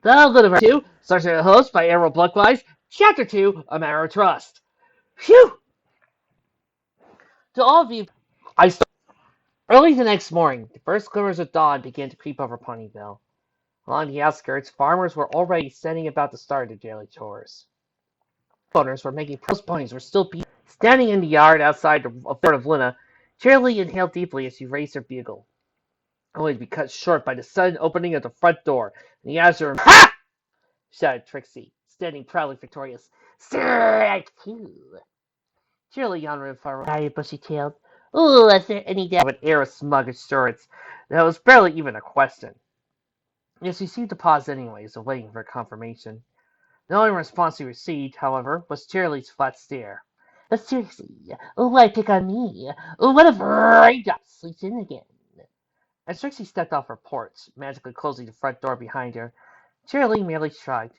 The Lunaverse 2, Sargent host by Arrow Blookwise, Chapter 2, A Matter of Trust. Phew! To all of you, I started early the next morning. The first glimmers of dawn began to creep over Ponyville. Along the outskirts, farmers were already setting about to start their daily chores. Owners were making ponies were still standing in the yard outside the fort of Luna. Cheerilee inhaled deeply as she raised her bugle, only to be cut short by the sudden opening of the front door. And the azure "Ha!" shouted Trixie, standing proudly victorious. Sir, I too. Cheerilee yawned and far away, bushy-tailed. Ooh, is there any doubt? With an air of smug assurance that was barely even a question. Yes, she seemed to pause anyways, waiting for confirmation. The only response he received, however, was Cheerilee's flat stare. But seriously, why pick on me? What if Raindrop sleeps in again? As Trixie stepped off her porch, magically closing the front door behind her, Cheerilee merely shrugged.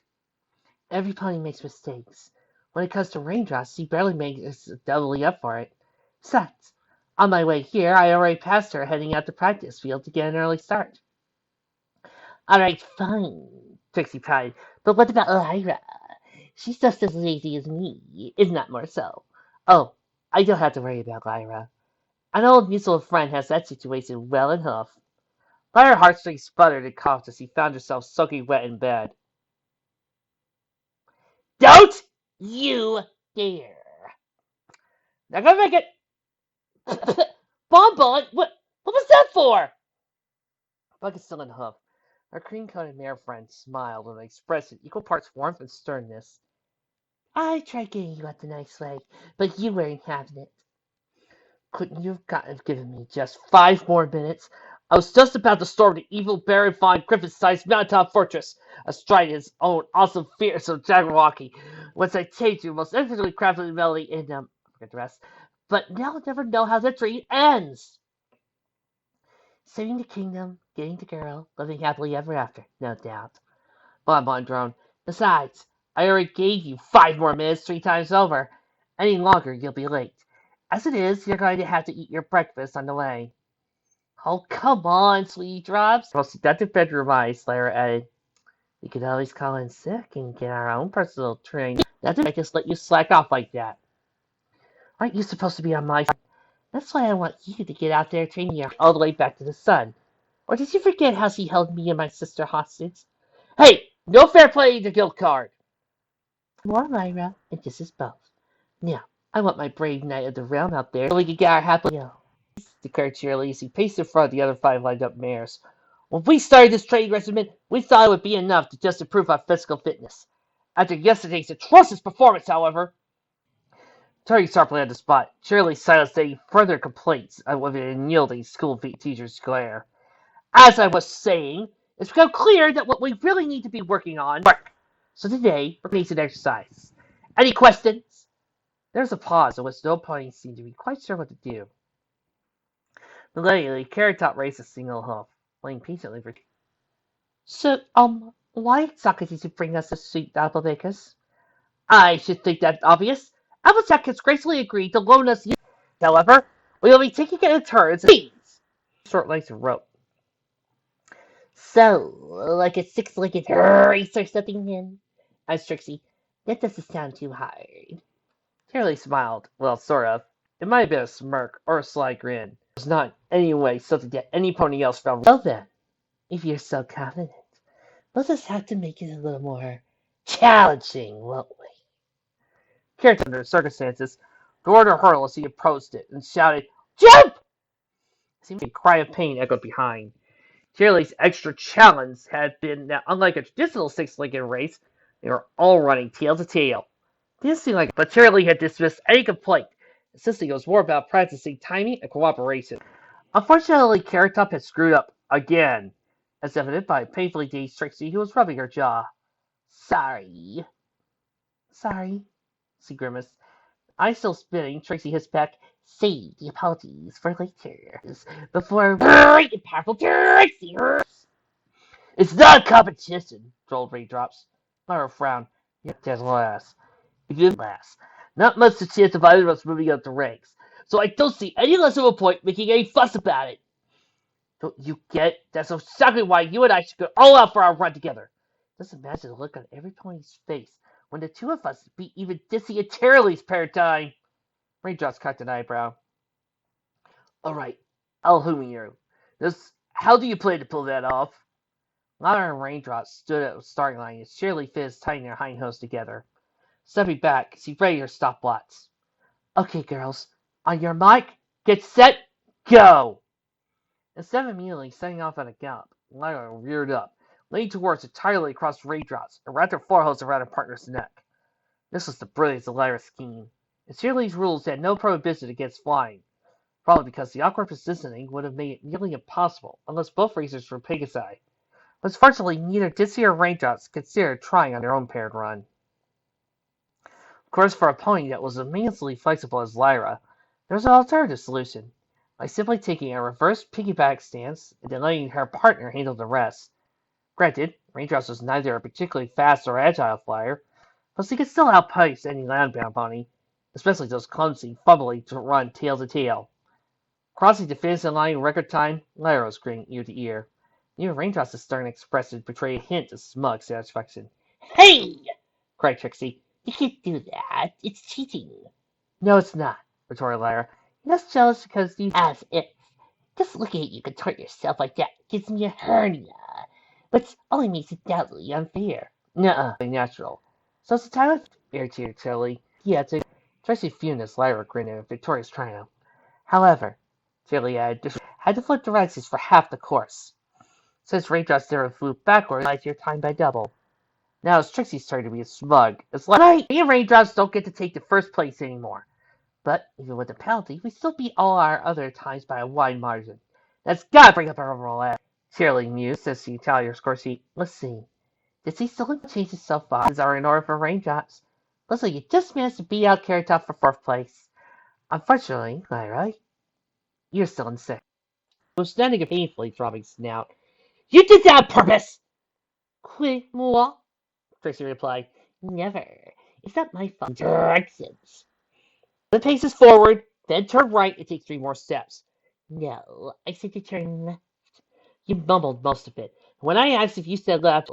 Every pony makes mistakes. When it comes to Raindrops, he barely makes doubly up for it. Besides, on my way here, I already passed her heading out to practice field to get an early start. All right, fine, Trixie cried. But what about Lyra? She's just as lazy as me, if not more so. Oh, I don't have to worry about Lyra. An old mutual friend has that situation well in hoof. Lyra's heartstrings sputtered and coughed as she found herself soaking wet in bed. Don't you dare! Not gonna make it! Bonbon, what was that for? Bug is still in hoof. Her cream-coated mare friend smiled with an expression equal parts warmth and sternness. I tried getting you at the nice leg, but you weren't having it. Couldn't you have given me just 5 more minutes? I was just about to storm the evil Baron Von Griffin-sized mountaintop fortress, astride his own awesome fears of Jabberwocky, once I changed you most infinitely crafted melody in forget the rest. But now I'll never know how the dream ends. Saving the kingdom, getting the girl, living happily ever after, no doubt. Bonbon droned. Besides, I already gave you 5 more minutes 3 times over. Any longer, you'll be late. As it is, you're going to have to eat your breakfast on the way. Oh, come on, sweetie drops. Well, seductive bedroom eyes, Lyra added. We could always call in sick and get our own personal trainer. That's if I just let you slack off like that. Aren't you supposed to be on my side? That's why I want you to get out there training your all the way back to the sun. Or did you forget how she held me and my sister hostage? Hey, no fair play in the guilt card. More, Lyra, and this is both. Now, I want my brave knight of the realm out there so we can get our happy meal, declared Cheerilee as he paced in front of the other 5 lined-up mares. When we started this training regimen, we thought it would be enough to just improve our physical fitness. After yesterday's atrocious performance, however, turning sharply on the spot, Cheerilee silenced any further complaints with an unyielding school teacher's glare. As I was saying, it's become clear that what we really need to be working on is work. So today, we're going to exercise. Any questions? There was a pause in which no pony seemed to be quite sure what to do. Millennially, Carrot Top raised a single hoof, waiting patiently for. So, why exactly did you bring us the sweet Applebeakers? I should think that's obvious. Applejack has gracefully agreed to loan us. However, we will be taking it in turns. Please, short lengths of rope. So, like a six-legged race or something, then? Asked Trixie. That doesn't sound too hard. Cheerilee smiled. Well, sort of. It might have been a smirk or a sly grin. It was not in any way something that any pony else found. Well then, if you're so confident, we'll just have to make it a little more challenging, won't we? Carrot under the circumstances, roared a hurl as he approached it and shouted, Jump! It seemed a cry of pain echoed behind. Cheerilee's extra challenge had been that unlike a traditional six-legged race, they were all running tail to tail. Didn't seem like, but Cheerilee had dismissed any complaint, insisting it was more about practicing timing and cooperation. Unfortunately, Carrot Top had screwed up again, as evident by a painfully dazed Trixie who was rubbing her jaw. Sorry. Sorry, she grimaced. Eyes still spinning, Trixie hissed back, Save the apologies for later, before great and powerful Trixie. It's not a competition, trolled Raindrops. Myra frowned. You're dead last. If you last. Not much to chance of either of us moving up the ranks, so I don't see any less of a point making any fuss about it. Don't you get it? That's exactly why you and I should go all out for our run together. Just imagine the look on every pony's face when the two of us beat even Dissy and Cheerilee's pair time. Raindrops cocked an eyebrow. All right, I'll humor you. How do you plan to pull that off? Ladder and Raindrops stood at the starting line as Cheerilee fizzed tying their hind hooves together. Stepping back, she ready her stopwatch. Okay, girls, on your mic, get set, go! Instead of immediately setting off at a gallop, Lyra reared up, leaning towards entirely across Raindrops, and wrapped her forehooves around her partner's neck. This was the brilliance of Lyra's scheme. In Cheerilee's rules had no prohibition against flying, probably because the awkward positioning would have made it nearly impossible unless both racers were Pegasi. But fortunately, neither Ditsy or Raindrops considered trying on their own paired run. Of course, for a pony that was immensely flexible as Lyra, there was an alternative solution. By simply taking a reverse piggyback stance and then letting her partner handle the rest. Granted, Raindrops was neither a particularly fast or agile flyer, but she could still outpace any landbound pony, especially those clumsy, fumbly to run tail to tail. Crossing the finish line in record time, Lyra was grinning ear to ear. Even Raindrops' stern expression betrayed a hint of smug satisfaction. Hey! Cried Trixie. You can't do that. It's cheating. No, it's not, retorted Lyra. You're just jealous because you as if. Just looking at you contort yourself like that gives me a hernia. But only makes it doubly unfair. Nuh-uh, natural. So it's the time of irritated Cheerilee. Yeah, it's a Trixie fumed as Lyra grinned in victorious triumph. However, Cheerilee had to flip directions for half the course. Since Raindrops never flew backwards, I your time by double. Now it's Trixie's turn to be smug. It's like, me and Raindrops don't get to take the first place anymore. But even with the penalty, we still beat all our other times by a wide margin. That's gotta bring up our overall average. Cheerilee mused as she tallied her score sheet. Let's see. Did she still change himself off as are in order for Raindrops? Looks like you just managed to beat out Carrot Top for 4th place. Unfortunately, Lyra, you're still in 6th. He was standing a painfully throbbing snout. You did that on purpose! Qui moi? Trixie replied. Never. It's not my fault. Directions. The pace is forward, then turn right and take 3 more steps. No, I said to turn left. You mumbled most of it. When I asked if you said left,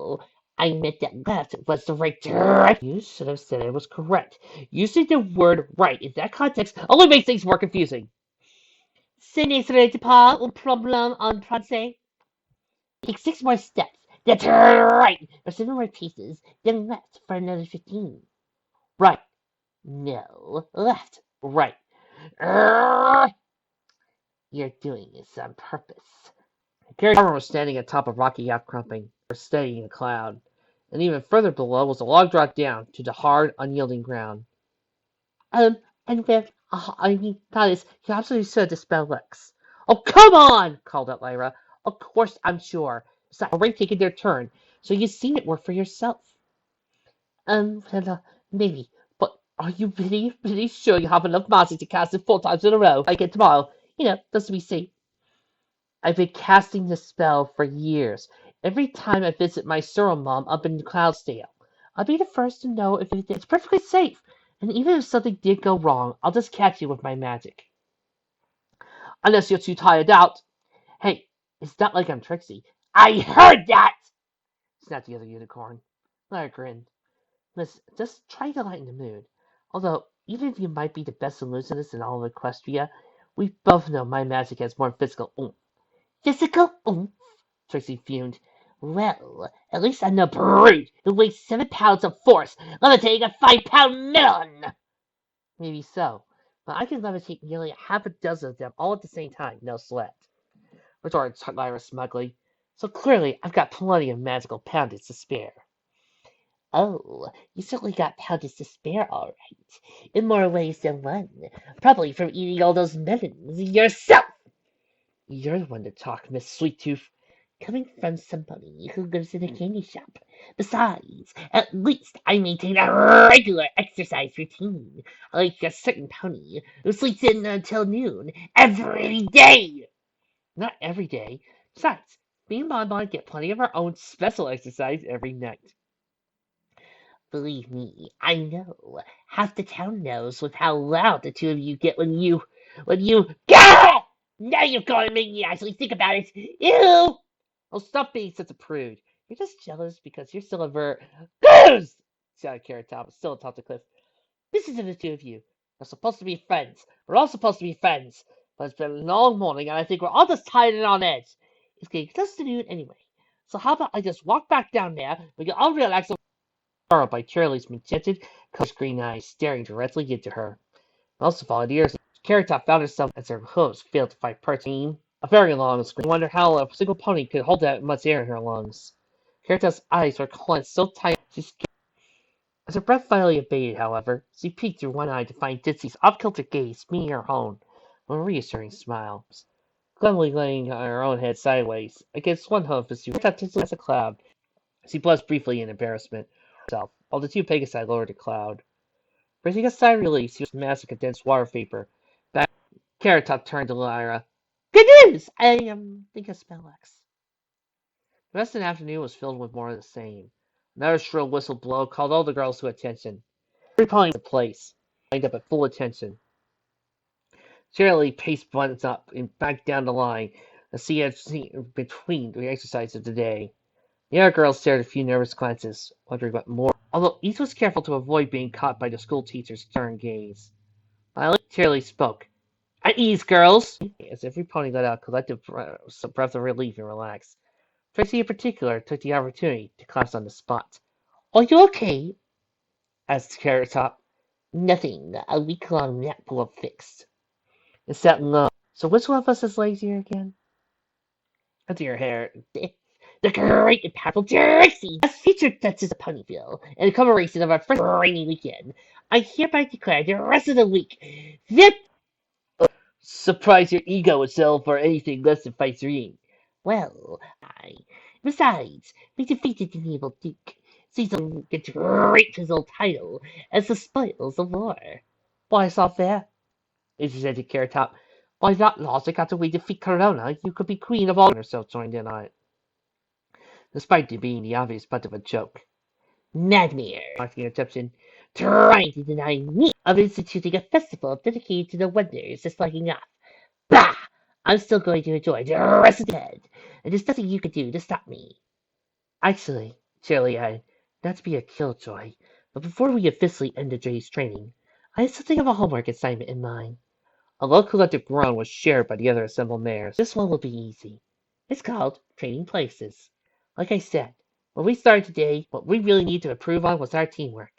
I meant that left was the right direction. You should have said it was correct. Using the word right in that context only makes things more confusing. Ce n'est pas un problème en français. Take 6 more steps, then turn right for 7 more paces, then left for another 15. Right. No. Left. Right. You're doing this on purpose. Carrot Farmer was standing atop a rocky outcropping, studying a cloud, and even further below was a log drop down to the hard, unyielding ground. And then, I mean, Goddess, you absolutely should dispel Lex. Oh, come on! Called out Lyra. Of course, I'm sure. Besides, already taken their turn, so you've seen it work for yourself. Maybe, but are you really sure you have enough magic to cast it 4 times in a row, like it tomorrow? Just to be safe. I've been casting this spell for years. Every time I visit my Sorrel Mom up in Cloudsdale, I'll be the first to know if it's perfectly safe. And even if something did go wrong, I'll just catch you with my magic. Unless you're too tired out. Hey, it's not like I'm Trixie. I heard that! Snapped the other unicorn. Lara grinned. Listen, just try to lighten the mood. Although, even if you might be the best illusionist in all of Equestria, we both know my magic has more physical oomph. Physical oomph? Trixie fumed. Well, at least I'm no brute who weighs 7 pounds of force, levitating a 5-pound melon! Maybe so, but I can levitate nearly half a dozen of them all at the same time, no sweat, retorted Lyra smugly. So clearly I've got plenty of magical poundage to spare. Oh, you certainly got poundage to spare, all right. In more ways than one. Probably from eating all those melons yourself! You're the one to talk, Miss Sweet-Tooth. Coming from somebody who lives in a candy shop. Besides, at least I maintain a regular exercise routine, like a certain pony who sleeps in until noon every day. Not every day. Besides, me and Bonbon get plenty of our own special exercise every night. Believe me, I know. Half the town knows with how loud the two of you get when you... Gah! Now you're going to make me actually think about it. Ew! Oh, stop being such a prude. You're just jealous because you're still a Hooves! Shouted Carrot Top, still atop the cliff. Listen to the two of you. We're supposed to be friends. We're all supposed to be friends. But it's been a long morning, and I think we're all just tired and on edge. It's getting close to noon anyway. So how about I just walk back down there? We can all relax and sorrow by Cheerilee's magenta, colorless green eyes staring directly into her. Most of all, at ears, Carrot Top found herself as her hooves failed to find perch. A very long scream. I wonder how a single pony could hold that much air in her lungs. Carrot Top's eyes were clenched so tight she as her breath finally abated, however, she peeked through one eye to find Ditsy's off-kilter gaze meeting her own with a reassuring smile. Cleverly laying her own head sideways against one hoof as she looked Ditsy as a cloud. She blushed briefly in embarrassment herself, while the two Pegasi lowered the cloud. Breathing a sigh of relief, she was mass of condensed water vapor. Back, Carrot Top turned to Lyra. Good news! I think I smell X. The rest of the afternoon was filled with more of the same. Another shrill whistle blow called all the girls to attention. Every pony in the place lined up at full attention. Cheerilee paced buttons up and back down the line as she had seen between the exercise of the day. The other girls stared a few nervous glances, wondering what more, although each was careful to avoid being caught by the school teacher's stern gaze. Finally, Cheerilee spoke. At ease, girls! As every pony let out a collective breath of relief and relaxed. Tracy in particular took the opportunity to collapse on the spot. Are you okay? Asked Carrot Top. Nothing. A week-long nap will have fixed. It sat low. So which one of us is lazier again? Under your hair. The great and powerful Trixie has featured touches of Ponyville in the commemoration of our first rainy weekend. I hereby declare the rest of the week that surprise your ego itself for anything less than 5-3. Well, besides, we defeated the evil Duke. Caesar gets to reap his old title as the spoils of war. Why, it's not fair, interjected Carrot Top. Why, that logic, after we defeat Corona, you could be queen of all herself joined in on it. Despite it being the obvious butt of a joke. Madmere, marked the interruption, trying to deny me of instituting a festival dedicated to the wonders of slugging off. Bah! I'm still going to enjoy the rest of the day, and there's nothing you can do to stop me. Actually, Cheerilee added, not to be a killjoy, but before we officially end the day's training, I have something of a homework assignment in mind. A low collective groan was shared by the other assembled mares. This one will be easy. It's called Trading Places. Like I said, when we started today, what we really need to improve on was our teamwork.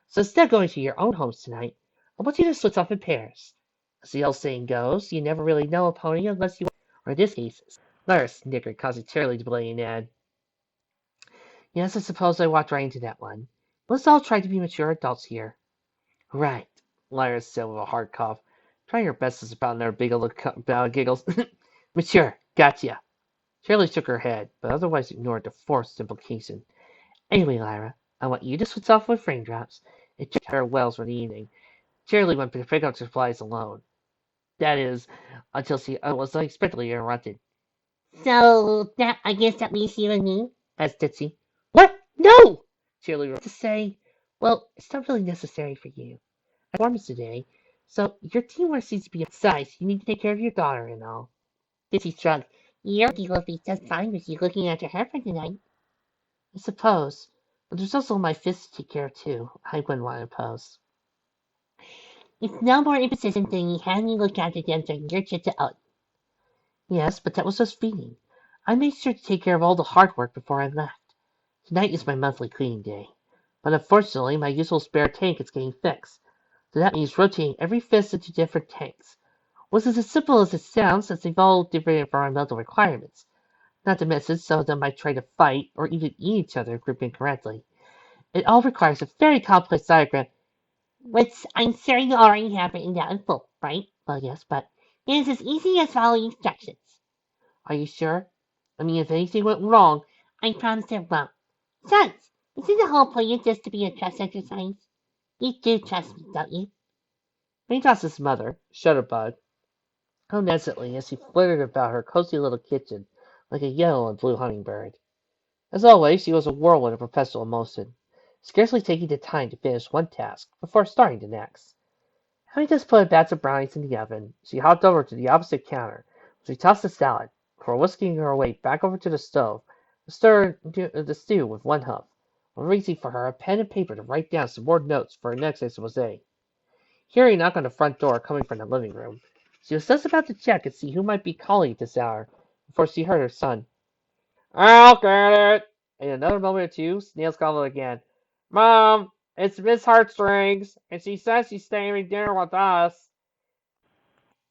So instead of going to your own homes tonight, I want you to switch off in pairs. As the old saying goes, you never really know a pony unless you... Or in this case, Lyra snickered, causing Cheerilee to blame an ad. Yes, I suppose I walked right into that one. Let's all try to be mature adults here. Right, Lyra said with a hard cough. Trying her best is about another big old giggles. Mature, gotcha. Cheerilee shook her head, but otherwise ignored the forced implication. Anyway, Lyra, I want you to switch off with raindrops and check farewells for the evening. Cheerilee went to pick up supplies alone. That is, until she was unexpectedly interrupted. So, I guess that leaves you and me? Asked Ditsy. What? No! Cheerilee wrote to say, well, it's not really necessary for you. I performance today, so your teamwork seems to be size. You need to take care of your daughter and all. Ditsy shrugged. Your deal will be just fine with you looking after her for tonight. I suppose, but there's also my fist to take care of too. I wouldn't want to oppose. It's no more imposition than you had me look after them during your trip to Elton. Yes, but that was just feeding. I made sure to take care of all the hard work before I left. Tonight is my monthly cleaning day. But unfortunately, my usual spare tank is getting fixed. So that means rotating every fist into different tanks. Which is as simple as it sounds, since they've all different environmental requirements. Not to mention, some of them might try to fight or even eat each other if grouped incorrectly. It all requires a very complex diagram, which I'm sure you already have written down in full, right? Well, yes, but it is as easy as following instructions. Are you sure? I mean, if anything went wrong, I promise it won't. Besides, isn't the whole point just to be a trust exercise? You do trust me, don't you? Raindrop's mother, Shutterbug, hung innocently as she flittered about her cozy little kitchen like a yellow and blue hummingbird. As always, she was a whirlwind of perpetual motion, scarcely taking the time to finish one task before starting the next. Having just put a batch of brownies in the oven, she hopped over to the opposite counter, where she tossed the salad, before whisking her way back over to the stove Stir the stew with one hoof, while reaching for her a pen and paper to write down some more notes for her next expose. Hearing a knock on the front door coming from the living room, she was just about to check and see who might be calling at this hour before she heard her son. I'll get it! In another moment or two, Snails called again. Mom, it's Miss Heartstrings, and she says she's staying to dinner with us.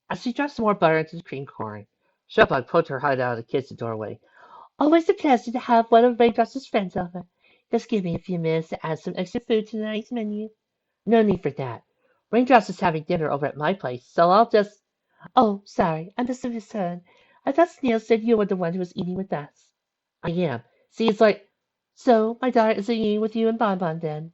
As she dropped some more butter into the cream corn, Shellbug poked her head out of the kitchen doorway. Always a pleasure to have one of Raindrop's friends over. Just give me a few minutes to add some extra food to tonight's menu. No need for that. Raindrops is having dinner over at my place, so I'll just... Oh, sorry, I must have misheard. I thought Snails said you were the one who was eating with us. I am. See, it's like... So, my daughter is eating with you and Bonbon then?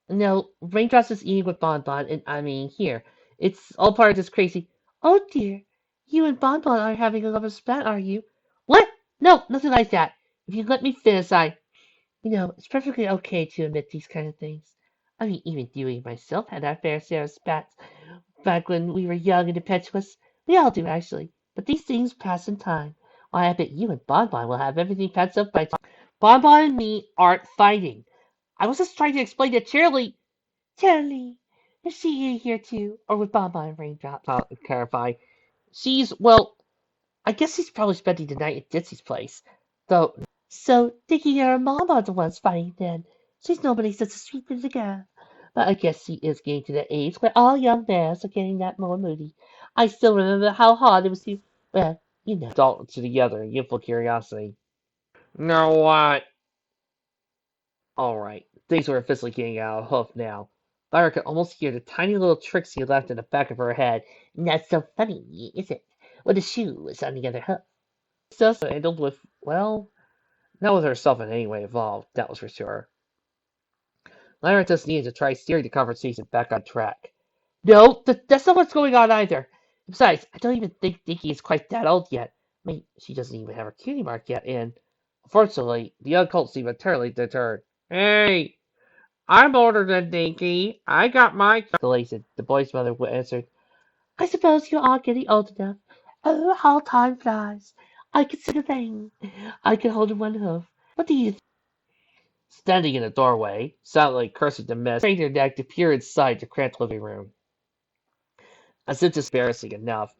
No, Raindrops is eating with Bonbon, and I mean, here. It's all part of this crazy... Oh, dear. You and Bonbon are having a lovers' spat, are you? What? No, nothing like that. If you let me finish, it's perfectly okay to admit these kind of things. I mean, even Dewey and myself had our fair share of spats back when we were young and impetuous. We all do, actually. But these things pass in time. Why, I bet you and Bonbon will have everything patched up by time. Bonbon and me aren't fighting. I was just trying to explain to Cheerilee. Cheerilee, is she here too? Or with Bonbon and Raindrop? I'll clarify. Well, I guess he's probably spending the night at Ditsy's place. Though, so Dickie and her mom are the ones fighting then. She's normally such a sweet little girl. But I guess she is getting to the age where all young bears are getting that more moody. I still remember how hard it was to, well, adult to the other in youthful curiosity. Know what? All right, things were officially getting out of hoof now. Lyra could almost hear the tiny little Trixie left in the back of her head. Not so funny, is it? Well, the shoe is on the other hoof. Just handled with, well, not with herself in any way involved, that was for sure. Lyra just needed to try steering the conversation back on track. No, that's not what's going on either. Besides, I don't even think Dinky is quite that old yet. I mean, she doesn't even have her cutie mark yet, and unfortunately, the young colt seemed entirely deterred. Hey, I'm older than Dinky. I got my calculation, the boy's mother answered. I suppose you are getting old enough. Oh, how time flies. I can see the thing. I can hold one hoof. What do you think? Standing in the doorway, silently cursing the mess, strained her neck to peer inside the cramped living room. As if this embarrassing enough,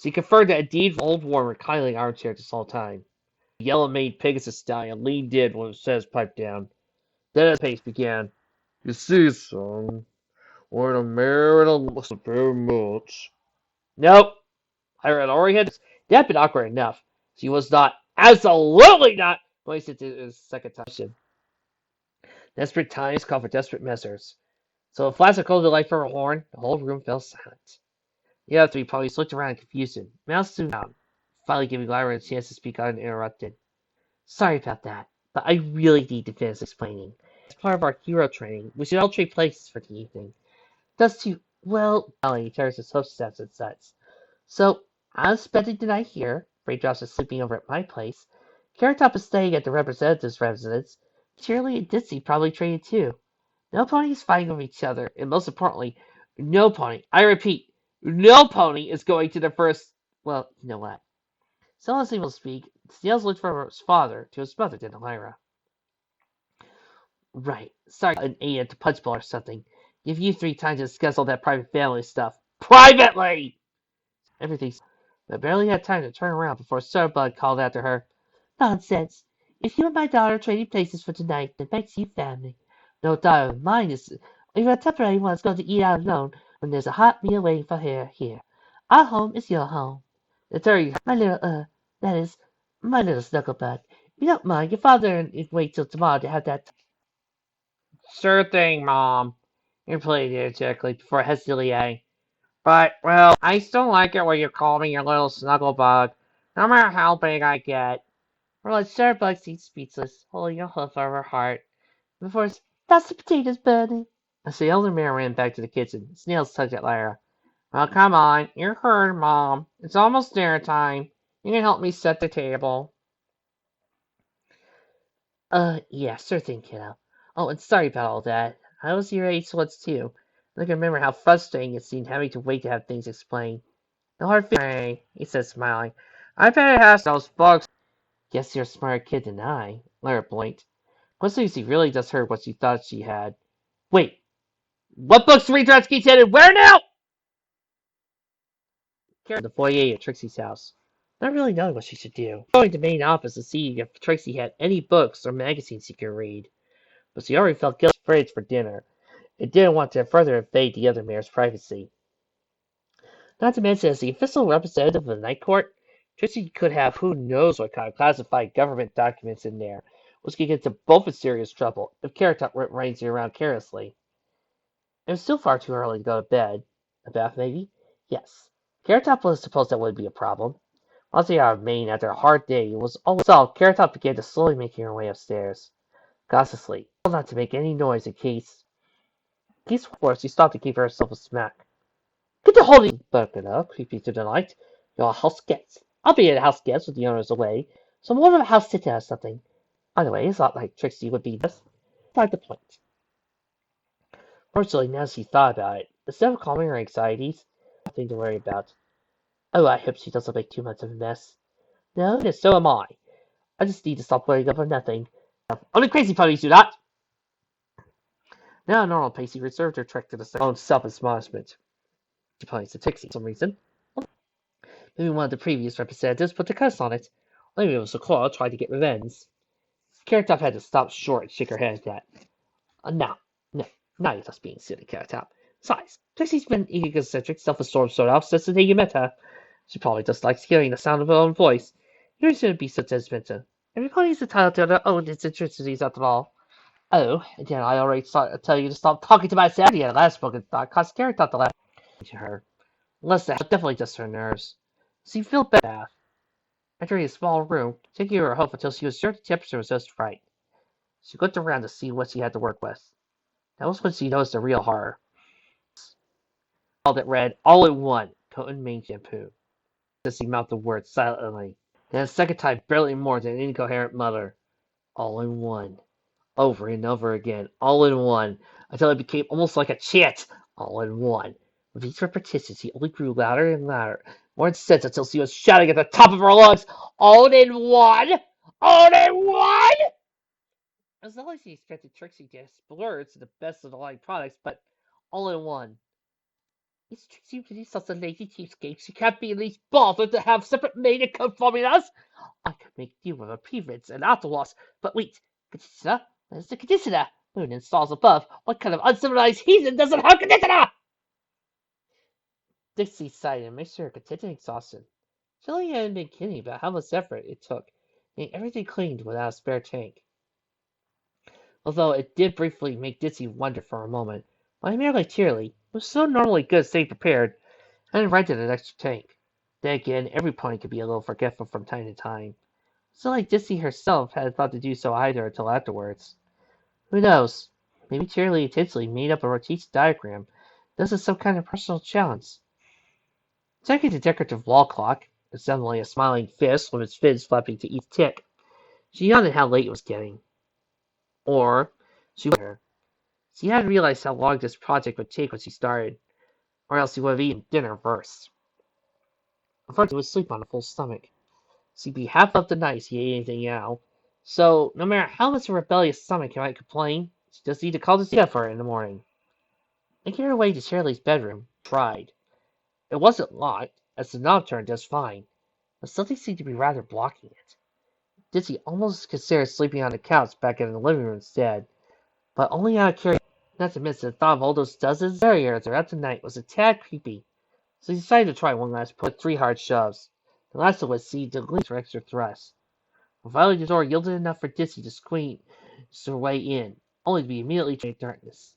she confirmed that indeed old warm reclining armchair this whole time. The yellow-maned Pegasus stallion leaned in when it says pipe down. Then as pace began. You see, son, we're in a marital very much. Nope. I had already had that had been awkward enough. She was not, absolutely not, going to do his second time. Desperate times call for desperate measures. So a flash of cold light from her horn, the whole room fell silent. The other three ponies looked around in confusion. Mouse soon down, finally giving Lyra a chance to speak uninterrupted. Sorry about that, but I really need to finish explaining. As part of our hero training, we should all trade places for the evening. Thus to, well, Dolly tears his hoofsteps and such. So, I'm spending the night here. Raindrops is sleeping over at my place. Carrot Top is staying at the representative's residence. Cheerilee and Ditsy probably traded too. No ponies fighting over each other, and most importantly, no pony, I repeat, no pony is going to the first, well, you know what. So as he will speak, Snails looked from his father to his mother, then Lyra. Right, sorry, an aide to punch bowl or something. Give you 3 times to discuss all that private family stuff. Privately! Everything's... But barely had time to turn around before Starbug called after her. Nonsense. If you and my daughter are trading places for tonight, then makes you family. No daughter of mine is even a temporary one's going to eat out alone when there's a hot meal waiting for her here. Our home is your home. The third, my little, that is, my little snugglebug. If you don't mind, your father and wait till tomorrow to have that. Sure thing, Mom. Replied energetically before hesitantly adding. But, well, I still like it when you call me your little snugglebug, no matter how big I get. Well, Starbug seemed speechless, holding a hoof over her heart. Before that's the potatoes burning. As the elder man ran back to the kitchen, Snails tugged at Lyra. Well, come on, you're heard, Mom. It's almost dinner time. You can help me set the table. Yeah, sure thing, kiddo. Oh, and sorry about all that. I was your age once too. I can remember how frustrating it seemed having to wait to have things explained. No hard feelings, he said, smiling. I bet it has those bugs. Guess you're a smarter kid than I, Lara blinked. Miss Lucy really just heard what she thought she had. Wait, what books read Dretsky said and where now? Karen in the foyer at Trixie's house, not really knowing what she should do. Going to the main office to see if Trixie had any books or magazines she could read. But she already felt guilty afraid for dinner, and didn't want to further invade the other mayor's privacy. Not to mention, as the official representative of the Night Court, Trixie could have who knows what kind of classified government documents in there, which could get them both in serious trouble if Carrot Top went ranging around carelessly. It was still far too early to go to bed. A bath, maybe? Yes. Carrot Top was supposed that would be a problem. Once they out of Maine after a hard day, it was always solved. Carrot Top began to slowly making her way upstairs, cautiously, not to make any noise in case of course, she stopped to give herself a smack. Get the holy bucket up, creepy to the night. You're a house guest. I'll be a house guest when the owner's away, so I'm more of a house sitter or something. By the way, it's not like Trixie would be this. Beside the point. Fortunately, now she thought about it, instead of calming her anxieties, nothing to worry about. Oh, I hope she doesn't make too much of a mess. No, and so am I. I just need to stop worrying about nothing. Only crazy puppies do that. Now, normal Pacey reserved her trick to the own self-admonishment. She points to Trixie for some reason. Maybe one of the previous representatives put the curse on it. Maybe it was a Coral trying to get revenge. Carrot Top had to stop short and shake her head at that. No, now you're just being silly, Carrot Top. Besides, Trixie's been egocentric, self-absorbed sort of since the day you met her. She probably just likes hearing the sound of her own voice. You shouldn't be so judgmental. Everybody's entitled to their own eccentricities after all. Oh, and then I already tell you to stop talking to myself. Yeah, last spoken thought caused Carrot Top to laugh to her. Unless that was definitely just her nerves. She felt bad. Entering a small room, taking her home until she was sure the temperature was just right. She looked around to see what she had to work with. That was when she noticed the real horror. All that read, all in one, Cotton Mane Shampoo. As she mouthed the word silently. Then a second time, barely more than an incoherent mutter. All in one. Over and over again. All in one. Until it became almost like a chant. All in one. With each repetition, she only grew louder and louder. More intense until she was shouting at the top of her lungs. All in one! All in one! As long as she expected Trixie to splurge to the best of the line products, but all in one. Is Trixie really such a lazy cheapskate? She can't be at least bothered to have separate made and code formulas? I could make do with a preference and afterwash, but wait, conditioner? Where's the conditioner? Moon and stars above. What kind of uncivilized heathen doesn't have conditioner? Dixie sighed and mixed her contented exhaustion. She really hadn't been kidding about how much effort it took getting everything cleaned without a spare tank. Although it did briefly make Ditsy wonder for a moment why a man like Cheerilee, who was so normally good and stayed prepared, hadn't rented an extra tank. Then again, every pony could be a little forgetful from time to time. It's not like Ditsy herself had thought to do so either until afterwards. Who knows? Maybe Cheerilee intentionally made up a rotation diagram. This is some kind of personal challenge. Checking the decorative wall clock, resembling a smiling fist with its fins flapping to each tick, she yawned at how late it was getting. Or, she hadn't realized how long this project would take when she started, or else she would have eaten dinner first. Unfortunately, she would sleep on a full stomach. She'd be half up the night if she ate anything now. So, no matter how much a rebellious stomach might complain, she just need to call the chef for it in the morning. Making her way to Shirley's bedroom, tried. It wasn't locked, as the knob turned just fine, but something seemed to be rather blocking it. Dizzy almost considered sleeping on the couch back in the living room instead, but only out of curiosity. Not to mention the thought of all those dozens of barriers throughout the night was a tad creepy, so he decided to try one last push with 3 hard shoves, the last of which seemed to lean for extra thrust. Finally, the door yielded enough for Dizzy to squeeze her way in, only to be immediately trapped in darkness.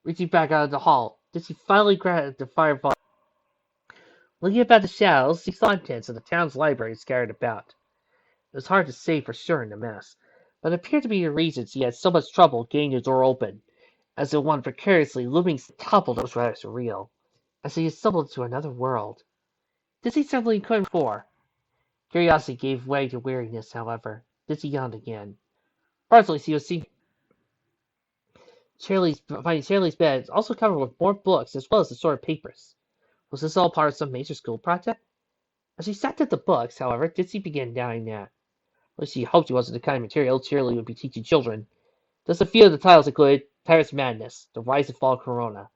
Reaching back out of the hall, Dizzy finally grabbed the firebolt. Looking about the shadows, she saw contents of the town's library scattered about. It was hard to say for sure in the mess, but it appeared to be the reason she had so much trouble getting the door open, as the one precariously looming toppled was rather surreal, as he stumbled into another world. Dizzy suddenly couldn't before. Curiosity gave way to weariness, however. Dizzy yawned again. Partly she was seeing finding Shirley's bed also covered with more books as well as assorted papers. Was this all part of some major school project? As she sat at the books, however, Dizzy began doubting that. least she hoped he wasn't the kind of material Cheerilee would be teaching children. Just a few of the titles included Tyrus Madness, The Rise and Fall of Corona,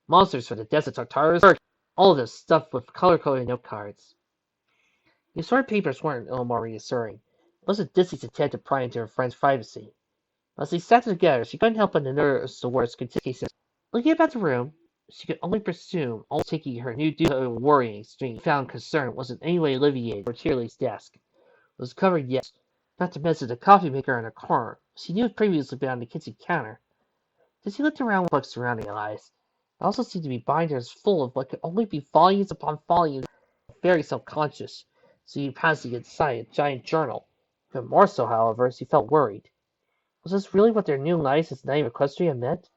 Monsters for the Desert Tartarus, all of this stuff with color-coded note cards. The assorted papers weren't a little more reassuring. It wasn't Disney's intent to pry into her friend's privacy. As they sat together, she couldn't help but notice the words continuously. Looking about the room, she could only presume all taking her new duty to a worrying stream. She found concern wasn't in any way alleviated for Cheerilee's desk. It was covered, yes, not to mention the coffee maker in her corner. She knew it previously been on the kitchen counter. As he looked around with books surrounding her eyes, there also seemed to be binders full of what could only be volumes upon volumes. Very self-conscious, so he passed inside a giant journal. Even more so, however, as he felt worried. Was this really what their new license name Equestria meant?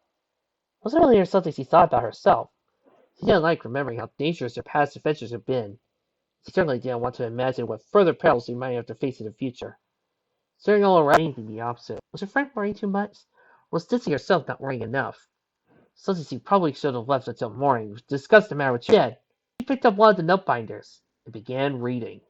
Wasn't really something she thought about herself. She didn't like remembering how dangerous their past adventures had been. She certainly didn't want to imagine what further perils they might have to face in the future. Staring all around, anything the opposite. Was her friend worrying too much? Or was Ditsy herself not worrying enough? Something she probably should have left until morning to discuss the matter with Jed. He picked up one of the note binders and began reading.